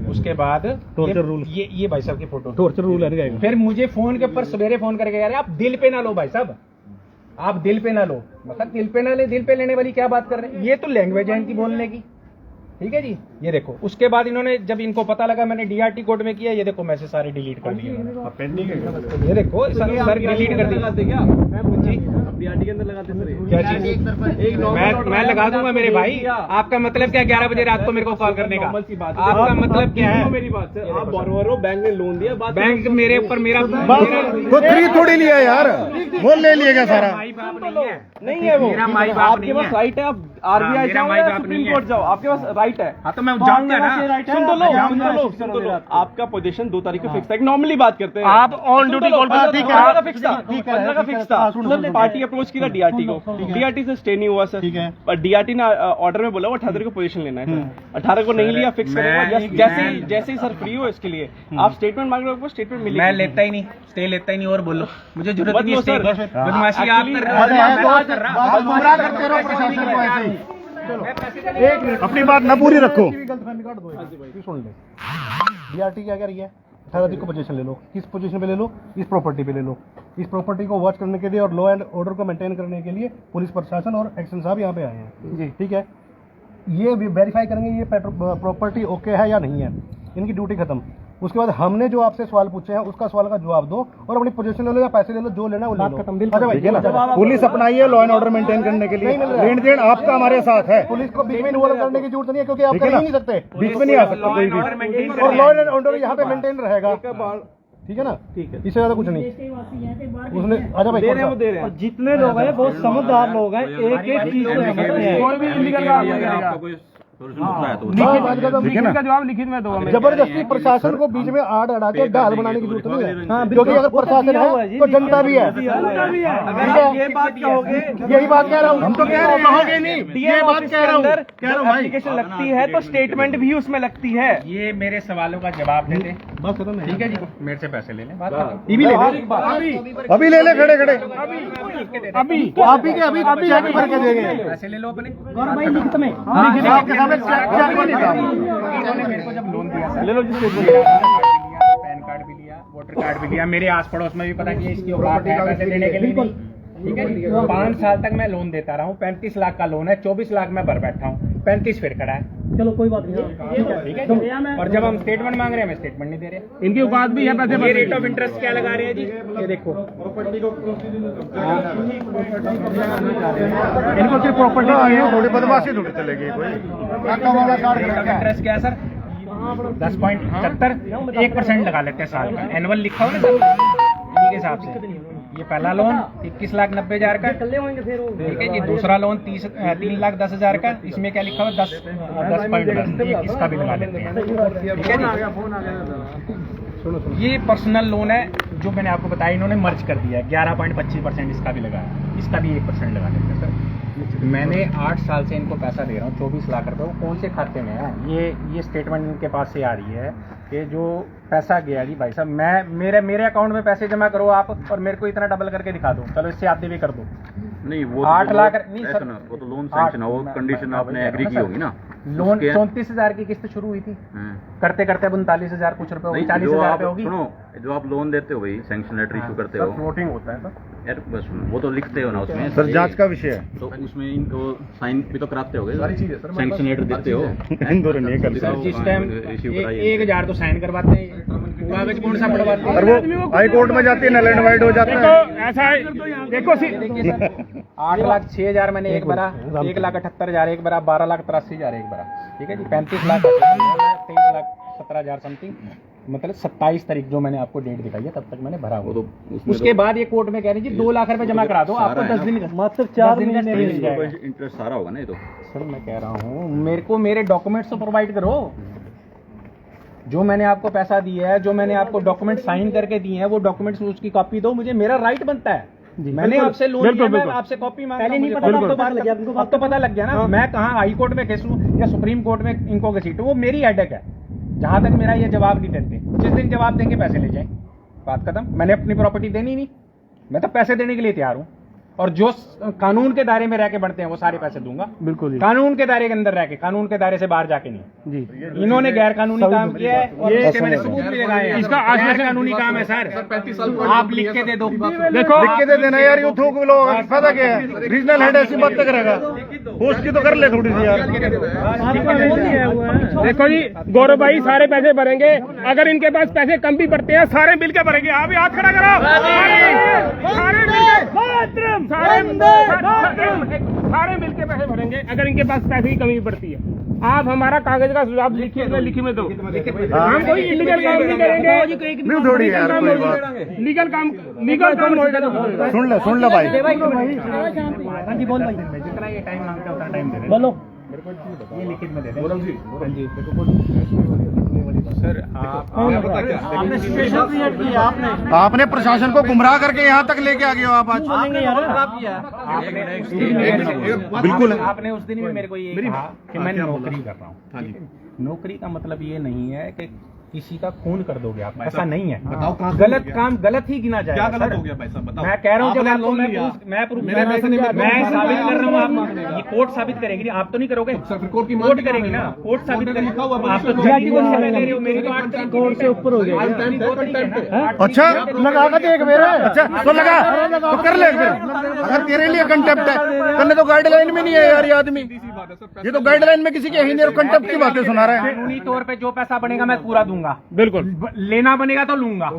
उसके बाद टॉर्चर रूल, ये भाई साहब की फोटो टॉर्चर रूल है। फिर मुझे फोन के ऊपर सवेरे फोन करके कह रहे आप दिल पे ना लो भाई साहब, आप दिल पे ना लो। मतलब दिल पे ना ले, दिल पे लेने वाली क्या बात कर रहे हैं? ये तो लैंग्वेज है इनकी बोलने की। ठीक है जी। ये देखो, उसके बाद इन्होंने जब इनको पता लगा मैंने डीआरटी कोर्ट में किया, ये देखो मैसेज सारे डिलीट कर दिए। ये देखो सर डिलीट कर दिया जी। डीआरटी के अंदर लगाते सर, क्या चीज? मैं लगा दूंगा मेरे भाई। आपका मतलब क्या 11 बजे रात को मेरे को कॉल करने का? आपका मतलब क्या है? मेरी बात से आप बोरोवर हो, बैंक ने लोन दिया, बात बैंक मेरे ऊपर मेरा वो फ्री थोड़ी लिया यार, वो ले लिएगा सारा। माई बाप नहीं है, नहीं है वो। मेरा माई बाप आपके पास राइट है, आप आरबीआई मेरा जाओ माई या बाप सुप्रीम नहीं कोर्ट है। जाओ, आपके पास राइट है। हाँ तो मैं जाऊंगा ना। सुन तो लो, सुन तो लो। आपका पोजीशन 2 तारीख को फिक्स था, नॉर्मली बात करते हैं। आप ऑन ड्यूटी कॉल पर, ठीक है, 15 का फिक्स था, 15 का फिक्स था। पार्टी अप्रोच किया डीआरटी को, डीआरटी से स्टे नहीं हुआ सर। ठीक है। पर डीआरटी ने ऑर्डर में बोला वो 18 तारीख को पोजीशन लेना है सर। 18 को नहीं लिया, फिक्स करेगा। जैसे ही सर फ्री हो इसके लिए आप स्टेटमेंट मांग रहे हो, स्टेटमेंट मिलेगी। मैं लेता ही नहीं, स्टे लेता ही नहीं। और बोलो, मुझे जरूरत मत नहीं लो है सर। बदमाशी आप कर रहे हो। गुमराह करते रहो प्रशासन को ऐसे ही। अपनी बात न पूरी रखो। सुन ले, डीआरटी क्या कह रही है? 18 तारीख को पोजीशन ले लो। किस पोजीशन पे ले लो? इस प्रॉपर्टी पे ले लो। इस प्रॉपर्टी को वॉच करने के लिए और लॉ एंड ऑर्डर को मेंटेन करने के लिए पुलिस प्रशासन और एक्शन साहब यहाँ पे आए हैं जी। ठीक है, ये भी वेरीफाई करेंगे ये प्रॉपर्टी ओके है या नहीं है। इनकी ड्यूटी खत्म। उसके बाद हमने जो आपसे सवाल पूछे हैं उसका सवाल का जवाब दो और अपनी पोजीशन ले लो या पैसे ले लो, जो लेना है वो ले लो। अच्छा भाई, पुलिस अपनाई है लॉ एंड ऑर्डर मेंटेन करने के लिए, लेन देन आपका हमारे साथ है। पुलिस को बीच में इन्वॉल्व करने की जरूरत नहीं है, क्योंकि आप कर ही नहीं सकते। बीच में नहीं आ सकता कोई भी। और लॉ एंड ऑर्डर यहाँ पे मेंटेन रहेगा। ठीक है ना? ठीक है, इससे ज्यादा कुछ नहीं। उसने आजा भाई, दे रहे हैं वो दे रहे हैं। जितने लोग हैं बहुत समझदार लोग हैं, एक एक चीज को समझते हैं। कोई भी इलीगल काम नहीं करेगा। ठीक है ना? जवाब लिखित में दो। जबरदस्ती प्रशासन को बीच में आड़ अड़ा के ढाल बनाने की जरूरत नहीं है, क्योंकि अगर प्रशासन है तो जनता भी है। ये बात कहोगे, यही बात कह रहा हूँ। हम तो कह रहे हैं कहोगे नहीं, ये बात कह रहा हूँ। एप्लीकेशन लगती है तो स्टेटमेंट भी उसमें लगती है। ये मेरे सवालों का जवाब दे दे। बस खत्म है। ठीक है जी, मेरे से पैसे ले लें। अभी ले ले खड़े खड़े। अभी आप ही के अभी चेक भर के देंगे। पैसे ले लो अपने। भाई लिखित में इन्होंने मेरे को जब लोन दिया सर, ले लो जिससे पैन कार्ड भी लिया, वोटर कार्ड भी लिया, मेरे आस पड़ोस में भी पता किया इसकी औकात है पैसे देने के लिए। ठीक है जी। 5 साल तक मैं लोन देता रहा हूँ। 35 लाख का लोन है, 24 लाख मैं भर बैठा हूँ, 35 फिर खड़ा है। चलो कोई बात नहीं। ठीक है। और जब हम स्टेटमेंट मांग रहे हैं, हमें स्टेटमेंट नहीं दे रहे। इनकी औकात भी है पैसे। ये रेट ऑफ इंटरेस्ट क्या लगा रहे हैं जी? ये देखो, इनको सिर्फ प्रॉपर्टी थोड़ी बदमाशी थोड़ी चलेगी कोई। इंटरेस्ट क्या है सर? 10.75, 1% लगा लेते हैं साल का। एनुअल लिखा हो ना सर, इन्हीं के हिसाब से। ये पहला लोन 21,90,000 का। ठीक है जी। दूसरा लोन 3,10,000 का। इसमें क्या लिखा हुआ? 10.10, इसका भी लगा लेते हैं। ठीक है जी। ये पर्सनल लोन है जो मैंने आपको बताया, इन्होंने मर्ज कर दिया है। 11.25% इसका भी लगाया, इसका भी 1% लगा देते हैं सर। मैंने 8 साल से इनको पैसा दे रहा हूँ, 24 लाख रुपए। वो कौन से खाते में है? ये स्टेटमेंट इनके पास से आ रही है कि जो पैसा गया जी भाई साहब, मैं मेरे अकाउंट में पैसे जमा करो आप और मेरे को इतना डबल करके दिखा दो। चलो इससे आधे भी कर दो। नहीं वो 8 लाख नहीं ऐसा सर, ना, वो तो लोन सैंक्शन हो, कंडीशन आपने एग्री की होगी ना। लोन उसके- 34,000 की किस्त शुरू हुई थी, हाँ। करते करते 39,000 कुछ रुपए होगी, नहीं, 40,000 जो रुपए आप होगी। सुनो, जो आप लोन देते हो भाई, सैंक्शन लेटर इशू करते हो फ्लोटिंग होता है सर। यार, बस वो तो लिखते हो ना उसमें। सर जांच का विषय है। तो उसमें इनको साइन भी तो कराते हो सारी चीजें सर, हमारे सैंक्शन लेटर देते हो। इन दोनों नहीं कर सर जिस टाइम इश्यू कराइए। 1,000 तो साइन करवाते हैं, कागज कौन सा पढ़वाते हैं? और वो हाई कोर्ट में जाती है, नल एंड वाइड हो जाता है। ऐसा है, देखो देखिए सर, 8,06,000 मैंने एक भरा, 1,78,000 एक भरा, 12,83,000 एक भरा, ठीक है जी, 35 लाख 23,17,000 समथिंग, मतलब 27 तारीख जो मैंने आपको डेट दिखाई है तब तक मैंने भरा वो हुआ। तो उसमें उसके बाद ये कोर्ट में कह रही जी 2 लाख रुपए जमा करा दो, सारा आपको है 10 ना? दिन का मात्र 4 दिन का महीने stay मिल मिल जाएगा। जाएगा। इंटरेस्ट सारा होगा ना ये तो। सर मैं कह रहा हूँ मेरे को मेरे डॉक्यूमेंट्स तो प्रोवाइड करो, जो मैंने आपको पैसा दिया है, जो मैंने आपको डॉक्यूमेंट साइन करके दिए हैं, वो डॉक्यूमेंट्स उसकी कॉपी दो मुझे, मेरा राइट बनता है। मैंने आपसे लोन लिया, मैं आपसे कॉपी मांगा, पहले नहीं मुझे पता था, अब अब तो पता लग गया तुमको। अब तो पता लग गया ना, मैं कहाँ हाई कोर्ट में केस लूं या सुप्रीम कोर्ट में इनको घसीटूं, वो मेरी हेडेक है। जहां तक मेरा ये जवाब नहीं देते, जिस दिन जवाब देंगे पैसे ले जाएं, बात खत्म। मैंने अपनी प्रॉपर्टी देनी नहीं, मैं तो पैसे देने के लिए तैयार हूं, और जो कानून के दायरे में रह के बढ़ते हैं वो सारे पैसे दूंगा, बिल्कुल जी, कानून के दायरे के अंदर रह के, कानून के दायरे से बाहर जाके नहीं। जी। इन्होंने गैर कानूनी काम किया है और ये इसके मैंने सबूत भी लगाए हैं। इसका गैर कानूनी काम है सर, 35 साल आप लिख के दे दो। देखो लिख के दे देना यार, यू थूक लो, फायदा क्या है? रीजनल हेड ऐसी बात करेगा, उसकी तो कर ले थोड़ी सी यार। आपका बोल दिया हुआ है। देखो जी गौरव भाई सारे पैसे भरेंगे, अगर इनके पास पैसे कम भी पड़ते हैं सारे मिल के भरेंगे। आप हाथ खड़ा करो, सारे मिल के पैसे भरेंगे अगर इनके पास पैसे की कमी पड़ती है। आप हमारा कागज का सुझाव लिखी में दो, हम कोई इलीगल काम नहीं करेंगे। नहीं थोड़ी यार कोई बात, लीगल काम होगा। सुन ले भाई। हाँ जी बोल भाई, जितना ये टाइम मांगते हैं उतना टाइम दे देना। बोलो। ये लिखित में दे दें। गोलम जी, सर आप आपने सिचुएशन क्रिएट की आपने, आपने प्रशासन को गुमराह करके यहाँ तक लेके आ गए हो आप आज। बिल्कुल आपने उस दिन भी मेरे को ये कहा कि मैं नौकरी कर रहा हूँ। नौकरी का मतलब ये नहीं है कि किसी का खून कर दोगे आप, ऐसा नहीं है। बताओ कहाँ गलत काम गलत ही गिना जाएगा। क्या गलत हो गया पैसा बताओ। मैं कह रहा हूँ जब आपने आपको लोन मैं लिया। मैं साबित कर रहा हूँ, आप ये कोर्ट साबित करेगी, आप तो नहीं करोगे, सर कोर्ट की कोर्ट करेगी ना, कोर्ट साबित करेगी। लिखा हुआ आप तो जज को समय ले रहे हो, मेरी तो 8 तारीख कोर्ट से ऊपर हो गया। अच्छा लगा का देख मेरे, अच्छा तो लगा तो कर ले फिर। अगर तेरे लिए कंटेप्ट है, करने तो गाइडलाइन में नहीं है यार ये आदमी, ये तो गाइडलाइन में किसी के ही नहीं, और कंटेप्ट की बातें सुना रहे हैं। कानूनी तौर पे जो पैसा बनेगा मैं पूरा दूंगा। बिल्कुल लेना बनेगा तो लूंगा,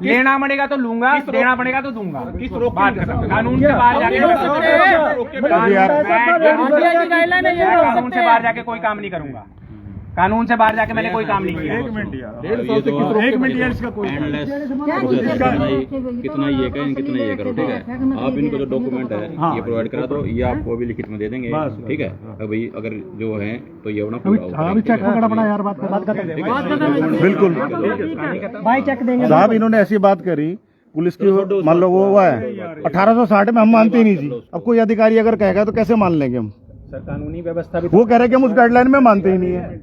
लेना बनेगा तो लूंगा, देना पड़ेगा तो दूंगा। बात खत्म। कानून से बाहर जाके कानून से बाहर जाके कोई काम नहीं करूंगा, कानून से बाहर जाके मैंने कोई काम नहीं किया। 1 मिनट यार इसका कोई कितना ये कहें कितना ये करो, ठीक है। आप इनको जो डॉक्यूमेंट है ये प्रोवाइड करा दो, ये आपको अभी लिखित में दे देंगे, ठीक है। भाई अगर जो है तो ये अपना पूरा पड़ा यार, बात बिल्कुल भाई चेक देंगे साहब। इन्होंने ऐसी बात करी, पुलिस की मान लो वो हुआ है 1860 में, हम मानते ही नहीं जी। अब कोई अधिकारी अगर कहेगा तो कैसे मान लेंगे हम? सर कानूनी व्यवस्था भी वो कह रहे कि हम उस गाइडलाइन में मानते ही नहीं है।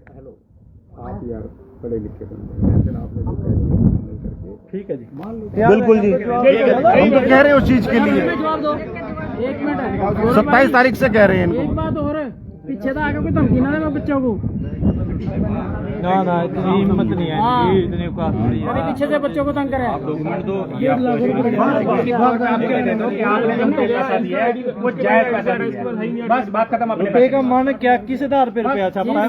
ठीक है जी। बिल्कुल जी, हम तो कह रहे हैं उस चीज के लिए। जवाब दो। 1 मिनट 27 तारीख से कह रहे हैं एक इनको। बात और, पीछे तो आगे कोई धमकी ना दे बच्चों को। ना इतनी हिम्मत नहीं है, इतनी औकात नहीं है। अभी पीछे से बच्चों को तंग करे। डॉक्यूमेंट दो, ये आपको आप कह दे दो कि आपने जो पैसा दिया है वो जायज पैसा दिया है, बस बात खत्म। अपने रुपए का मान क्या, किस आधार पे रुपया छापा है?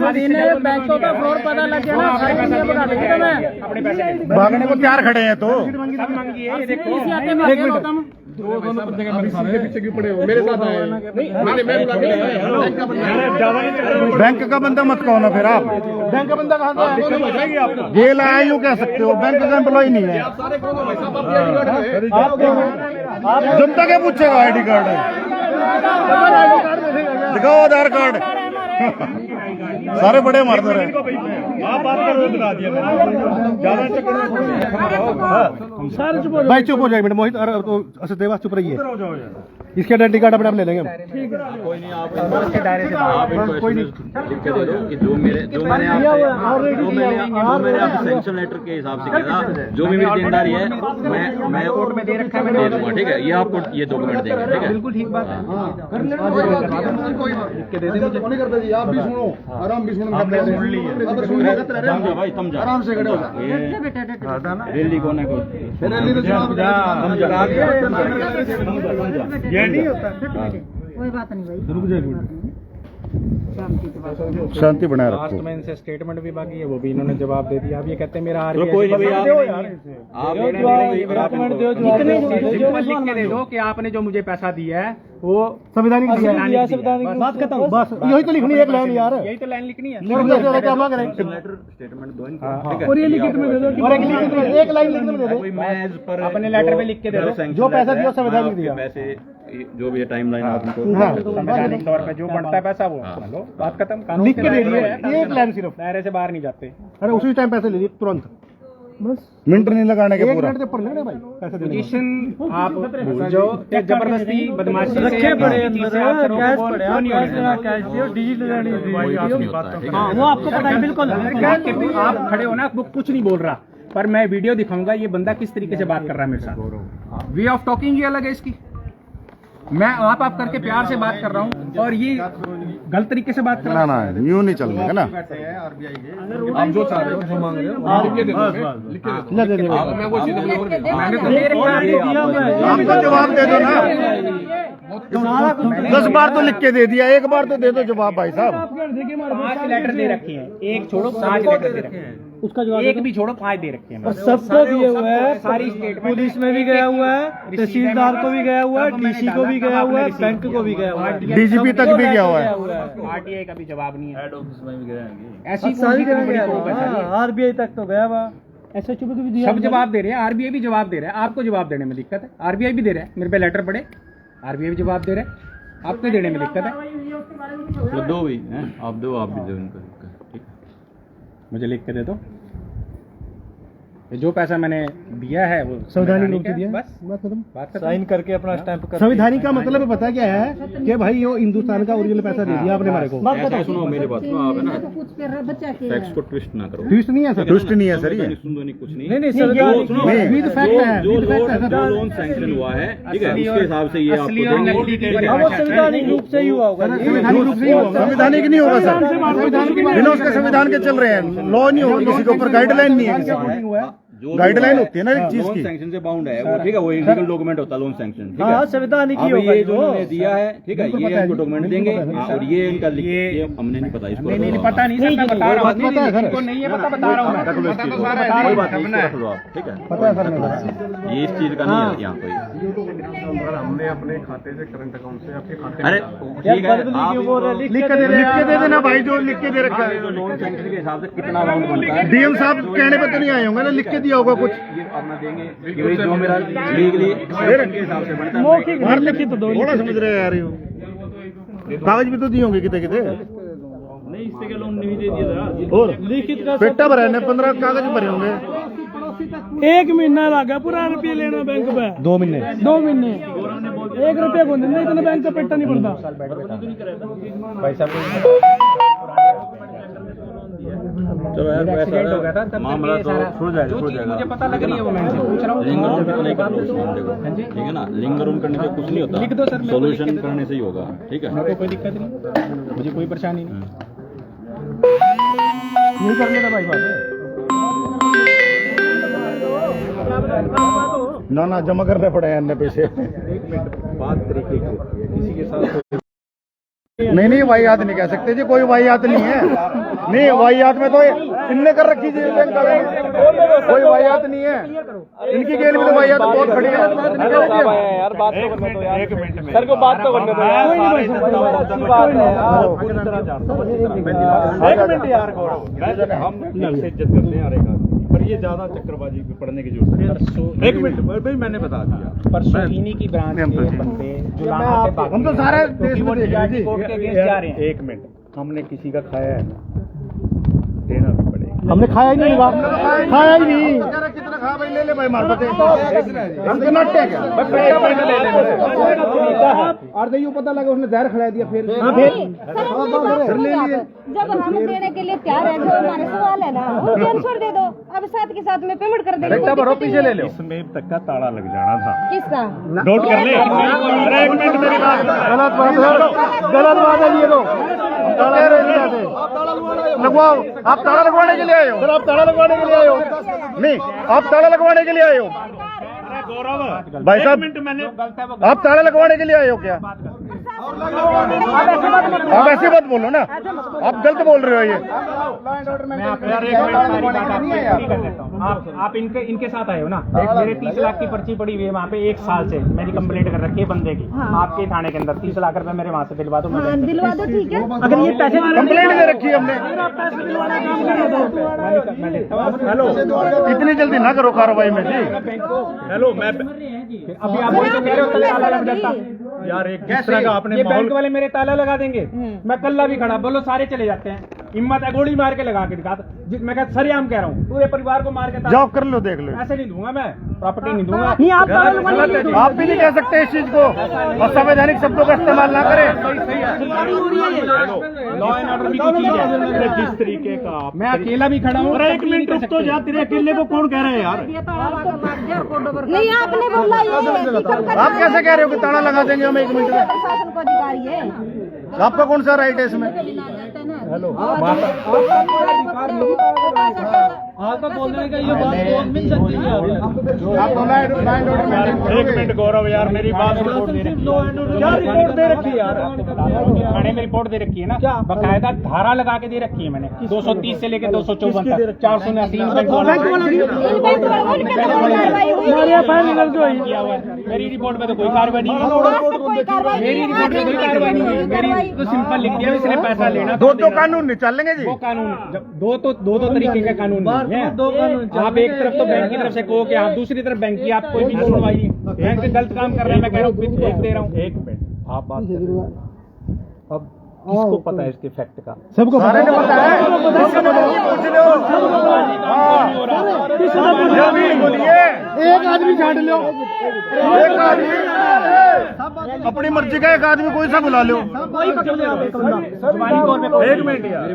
बैंकों का फ्रॉड पता लग गया ना, सारी दुनिया बता देगी तुम्हें। अपने पैसे भागने को तैयार खड़े हैं तो। सब मांगिए, ये देखो। इसी आते में भागे हो तुम। के पीछे क्यों पड़े हो? मेरे साथ आए मैं बुला के लाया। बैंक का बंदा मत कहो ना फिर आप। बैंक का बंदा कहाँ था? जेल आया यूँ कह सकते हो, बैंक का एम्प्लॉय नहीं है। सारे कौन हो भाई साहब? आप ये जनता क्या पूछेगा? आईडी कार्ड दिखाओ, आधार कार्ड। सारे बड़े मारते रहे। आप बात करो, दिखा दिया ज्यादा चक्कर। भाई चुप हो जाए बेटा, मोहित। अरे तो अच्छा देवा चुप रहिए। इसके आइडेंटी कार्ड अपने आप ले लेंगे हम। कोई नहीं, आप इनको लिख के दे दो कि जो मैंने आपसे सैंक्शन लेटर के हिसाब से किया, जो भी मेरी देनदारी है मैं कोर्ट में दे रखा है, दे दूंगा। ठीक है, ये आपको ये डॉक्यूमेंट देंगे। ठीक है, बिल्कुल ठीक बात है। आप भी सुनो, आराम भी सुनो, भाई समझा, आराम से खड़े हो रैली कौन है ये नहीं होता, कोई बात नहीं भाई, शांति बनाए रखो। लास्ट में इनसे स्टेटमेंट भी बाकी है, वो भी इन्होंने जवाब दे दिया। अब ये कहते हैं मेरा कोई नहीं भैया, लिख के दे दो कि आपने जो मुझे पैसा दिया है वो संविधानिक बात खत्म, बस यही तो लिखनी है, एक लाइन यार, यही तो लाइन लिखनी है। क्या मांग रहे हैं? स्टेटमेंट दो और ये लिखित में दे दो, और एक लाइन लिखने में दे दो, अपने लेटर पे लिख के दे दो, जो पैसा दिया संवैधानिक दिया, पैसे जो भी टाइम लाइन आपको संवैधानिक तौर पे जो बनता है पैसा वो लो, बात खत्म। कानून लिख के दे दिए, एक लाइन सिर्फ, दायरे से बाहर नहीं जाते। अरे उसी टाइम पैसे ले लिए तुरंत, बस मिनट नहीं लगाने के, पूरा मिनट पर लेने भाई पैसे देने। पोजीशन आप भूल जाओ, जबरदस्ती बदमाशी से रखे पड़े अंदर, कैश पड़े, कैश दियो, डिजिटल हाँ वो आपको पता है बिल्कुल। आप खड़े हो ना, वो कुछ नहीं बोल रहा, पर मैं वीडियो दिखाऊंगा ये बंदा किस तरीके से बात कर रहा है मेरे साथ। वे ऑफ टॉकिंग ही अलग है इसकी। मैं आप करके प्यार से बात कर रहा हूँ और ये गलत तरीके से बात कर रहा है। ना यूं नहीं चलने का ना, आप जो चाह रहे हो, जो मांग रहे हो, लिख के दे दो, मैं वो चीज मैंने तो आपको जवाब दे दो ना, 10 बार तो लिख के दे दिया, एक बार तो दे दो जवाब भाई साहब। 5 लेटर दे रखे हैं, एक छोड़ो 5 लेटर दे रखे हैं, उसका जवाब एक भी छोड़ो 5 दे रखे हैं। सबको दिए हुए हैं, सारी स्टेटमेंट पुलिस में भी गया हुआ है, तहसीलदार को भी गया हुआ है, डीसी को भी गया हुआ है, बैंक को भी गया हुआ है, डीजीपी तक भी गया हुआ है। आरटीआई का भी जवाब नहीं है, ऐसी आरबीआई तक तो गया हुआ, एसएचओ को भी दिया, सब जवाब दे रहे हैं। आरबीआई भी जवाब दे रहा है, आपको जवाब देने में दिक्कत है। आरबीआई भी दे रहा है, मेरे पे लेटर पड़े, आरबीआई भी जवाब दे रहा है, आपको देने में दिक्कत है। तो दो भी हैं, आप दो, आप भी दो इनको। ठीक, मुझे लिख के दे दो, जो पैसा मैंने दिया है वो संवैधानिक रूप से दिया, बस बात खत्म। बात खत्म। साइन करके अपना स्टैंप कर। संविधानिक का मतलब पता क्या है कि भाई ये हिंदुस्तान का ओरिजिनल पैसा दे दिया आपने हमारे को। ऐसा सुनो मेरी बात, सुनो आप है ना, फैक्ट्स को ट्विस्ट ना करो। ट्विस्ट नहीं है सर, ट्विस्ट नहीं है सर, ये सुन दो नहीं, कुछ नहीं, नहीं सुनो, विद फैक्ट है, जो लोन सैंक्शन हुआ है, ठीक है, उसके हिसाब से ये आपको देंगे। वो संवैधानिक रूप से ही हुआ होगा, संवैधानिक रूप से ही होगा, संवैधानिक नहीं होगा सर, बिना उसके संविधान के चल रहे हैं, लॉ नहीं होगा किसी के ऊपर, गाइडलाइन नहीं है किसी को, गाइडलाइन होती है ना एक चीज की, सैंक्शन से बाउंड है वो, ठीक है, वो इलीगल डॉक्यूमेंट होता है लोन सैंक्शन। ठीक है, संवैधानिक ही अब होगा ये जो उन्होंने दिया है, ठीक है, ये इनको डॉक्यूमेंट देंगे। और ये इनका ये हमने नहीं पता, इसको नहीं पता नहीं सर, मैं बता रहा हूँ, इनको नहीं है पता, बता रहा हूँ मैं। कोई बात नहीं, रख लो आप, ठीक है, पता है सर, ये इस चीज का नहीं है यहाँ कोई। हमने अपने खाते से, करंट अकाउंट से आपके खाते अरे ठीक है, आप लिख के दे देना भाई, जो लिख के दे रखा है लोन सैंक्शन के हिसाब से कितना अमाउंट बनता है, डीएम साहब कहने पे तो नहीं आए होंगे ना, लिख के दिया होगा कुछ, ये अपना देंगे कि भाई जो मेरा लीगली के हिसाब से बनता है। बाहर लिखी तो दो, थोड़ा समझ रहे यार, कागज भी तो दिए होंगे कितने कितने, नहीं इससे क्या लोन नहीं दे दिया, और लिखित का पेटा भरा है, 15 कागज भरे होंगे। 1 महीना लगा पूरा रुपये लेना बैंक पे, 2 महीने 2 महीने 1 रुपये को नहीं, इतना बैंक का पेटा नहीं पड़ता। चलो यार, एक्सीडेंट हो गया था तब मामला तो छूट जाएगा, जो चीज मुझे पता लग रही है वो मैं पूछ रहा हूँ। लिंग रूम पे तो नहीं करना उसमें, देखो ठीक है ना, लिंग रूम करने से कुछ नहीं होता, लिख दो सर, सॉल्यूशन करने से ही होगा। ठीक है, मेरे को कोई दिक्कत नहीं, मुझे कोई परेशानी नहीं। नहीं करने का भाई बात ना जमा करने पड़े अन्य पैसे। बात तरीके की होती है, किसी के साथ नहीं वाहियात नहीं कह सकते जी, कोई वाहियात नहीं है, नहीं वाहियात में तो इनने कर रखी जी बैंक वाले, कोई वाहियात नहीं है, इनकी गेल में तो वाहियात बहुत खड़ी है यार। बात तो करने दो यार, सर को बात तो करने दो यार, एक मिनट यार, हम इज्जत करते हैं हर एक आदमी, पर ये ज्यादा चक्करबाजी पढ़ने की जरूरत है। 1 मिनट भाई, मैंने बता दिया, परसों इन्हीं की ब्रांच के बंदे जो लाना से हम तो सारे देश में देख रहे हैं कोर्ट के अगेंस्ट जा रहे हैं। 1 मिनट, हमने किसी का खाया है, देना भी पड़ेगा। हमने खाया ही नहीं, खाया ही नहीं। हाँ भाई ले ले भाई मार्फत हम तो नाट्य क्या और नहीं पता लगा उसने जहर खिला दिया फिर जब हम देने के लिए तैयार है जो हमारे सवाल है ना वो कैंसर दे दो अब साथ के साथ में पेमेंट कर देंगे पीछे ले लो इसमें तक का ताला लग जाना था किसका नोट कर ले अरे एक मिनट मेरी बात गलत बात है ये तो लगवाओ आप ताला लगवाने के लिए आए हो सर आप ताला लगवाने के लिए आए हो नहीं आप ताला लगवाने के लिए आए हो गौरव भाई साहब मैंने आप ताला लगवाने के लिए आए हो क्या आप ऐसे मत बोलो ना आप गलत बोल रहे हो ये आप इनके साथ आए हो ना मेरे 30 लाख की पर्ची पड़ी हुई है वहाँ पे 1 साल से मेरी कंप्लेंट कर रखी है बंदे की आपके थाने के अंदर 30 लाख रुपए मेरे वहाँ से दिलवा दो दिलवा दो ठीक है अगर ये पैसे कंप्लेंट दे रखी है हमने हेलो इतनी जल्दी ना करो कार्रवाई में जी हेलो मैं अभी आप वही तो कह रहे हो ताला लग जाता यार एक जिस तरह का आपने ये बैंक वाले मेरे ताला लगा देंगे मैं कल्ला भी खड़ा बोलो सारे चले जाते हैं हिम्मत है गोली मार के लगा के दिखा मैं कहता सरियाम कह रहा हूँ पूरे परिवार को मार के जॉब कर लो देख लो ऐसे नहीं दूंगा मैं प्रॉपर्टी नहीं दूंगा नहीं आप आप भी नहीं कह सकते इस चीज को असंवैधानिक शब्दों का इस्तेमाल ना करें लॉ एंड ऑर्डर भी कोई चीज है जिस तरीके का मैं अकेला भी खड़ा हूँ अरे एक मिनट रुक तो जा तेरे अकेले को कौन कह रहे हैं यार नहीं आपने बोला ये आप कैसे कह रहे हो कि ताला लगा देंगे हम 1 मिनट में प्रशासन को अधिकारी है आपका कौन सा राइट है इसमें हेलो बोलने का ये बात मिल सकती है एक मिनट गौरव यार मेरी बात रिपोर्ट दे रखी है क्या रिपोर्ट दे रखी है यार थाने में रिपोर्ट दे रखी है ना बकायदा धारा लगा के दे रखी है मैंने 230 से लेकर 254 तक 489 मेरी रिपोर्ट में तो कोई कार्रवाई नहीं है मेरी रिपोर्ट में कोई कार्रवाई नहीं हुई मेरी तो सिंपल लिख दिया इसने पैसा लेना दो कानून नहीं चलेंगे जी वो कानून जब दो तरीके का कानून नहीं है आप एक तरफ तो बैंक की तरफ से कहो कि आप दूसरी तरफ बैंक की आप कोई भी सुनवाई नहीं बैंक गलत काम कर रहे हैं मैं कह रहा हूँ दे रहा हूँ एक मिनट आप बात कर रहे हो अब किसको पता है इसके फैक्ट का सबको सारे को पता है बोलिए एक आदमी छाट लो एक आदमी अपनी मर्जी का एक आदमी कोई सा बुला लो जुबानी तौर पे एक मिनट यार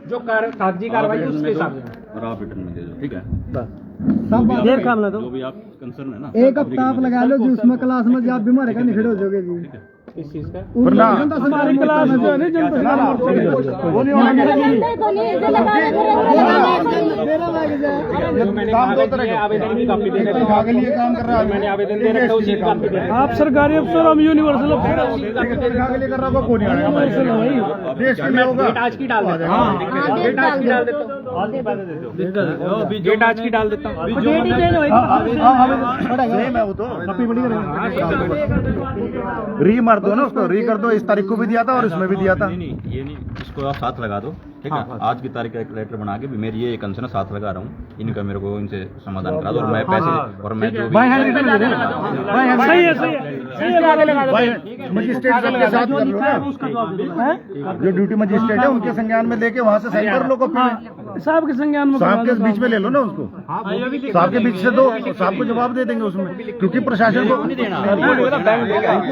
जो कागजी कार्रवाई उसके हिसाब से और आप रिटर्न में दे दो ठीक है देर काम ना दो जो भी आप कंसर्न है ना एक हफ्ता आप लगा लो जो उसमें क्लास में आप बीमार का निखड़े हो जाओगे जी इस चीज का हमारी क्लास में जो है आवेदन की कॉपी दे रखा है मैंने आवेदन दे रखा है उसी की कॉपी दे आप सरकारी अफसर हम यूनिवर्सल डेट आज की डाल देता हूँ डेट आज की डाल देता हूँ डेट आज की डाल देता हूँ री मार दो ना उसको री कर दो इस तारीख को भी दिया था और इसमें भी दिया था नहीं ये नहीं इसको आप साथ लगा दो ठीक है आज की तारीख का एक लेटर बना के भी मेरी ये कंसर्न साथ लगा रहा हूँ इनका मेरे को इनसे समाधान करा दो और मैं पैसे और मैं जो मजिस्ट्रेट के साथ कर लो ना जो ड्यूटी मजिस्ट्रेट है उनके संज्ञान में लेके वहाँ से साइन कर लो कॉपी साहब के संज्ञान में साहब के बीच में ले लो ना उसको साहब के बीच से दो साहब को जवाब दे देंगे उसमें क्योंकि प्रशासन को उनको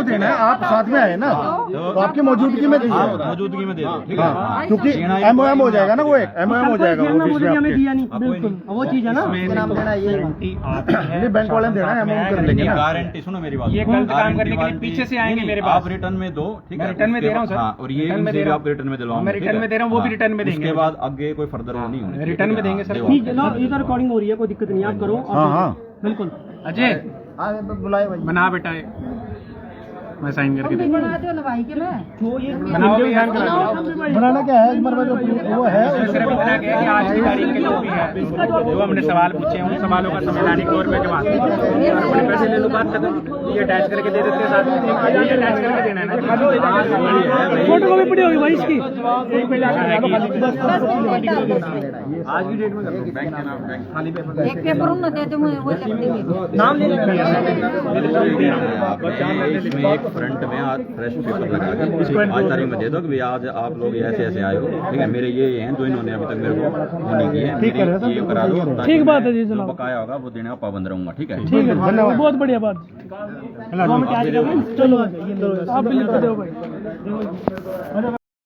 देना है आप साथ में आए ना तो आपकी मौजूदगी में दीजिए मौजूदगी में दे दो हाँ क्योंकि एमओएम हो जाएगा ना वो एक एमओएम हो जाएगा वो बीच में आपके। बिल्कुल वो चीज है ना नहीं बैंक वाले ने देना है एमओएम कर लेंगे ना गारंटी सुनो मेरी बात ये गलत काम करने के लिए पीछे से आएंगे मेरे पास आप रिटर्न में दो ठीक है रिटर्न में दे रहा हूँ सर हाँ और ये इनसे भी आप रिटर्न में दिलवाओ मैं रिटर्न में दे रहा हूँ वो भी रिटर्न में देंगे उसके बाद आगे कोई फर्दर वो नहीं होनी रिटर्न में देंगे सर ठीक है ना ये तो रिकॉर्डिंग हो रही है कोई दिक्कत नहीं आप करो हाँ हाँ बिल्कुल अजय बुलाए बना बेटा मैं साइन करके दे बनाओ भी साइन करा बनाना क्या है वो है सिर्फ इतना कि आज की तारीख के जो भी है जो हमने सवाल पूछे हैं उन सवालों का संवैधानिक तौर पे जवाब बड़े पैसे ले लो बात खत्म ये अटैच करके दे देते हैं साथ में ये अटैच करके देना है ना फोटो कॉपी पड़ी होगी भाई इसकी एक पे आज की डेट में बैंक के नाम बैंक खाली पेपर एक पेपर उन देते हैं वो नाम ले इसमें एक फ्रंट में आज फ्रेश पेपर लगा के आज तारीख में दे दो कि भाई आज आप लोग ऐसे ऐसे आए हो, ठीक है, मेरे ये हैं जो इन्होंने अभी तक मेरे को वो नहीं किए, मेरी ये करा दो। ठीक बात है जी जो जनाब, बकाया होगा वो देने का पाबंद रहूंगा, ठीक है। ठीक है, बहुत बढ़िया बात। चलो आप बिल लिख दो भाई।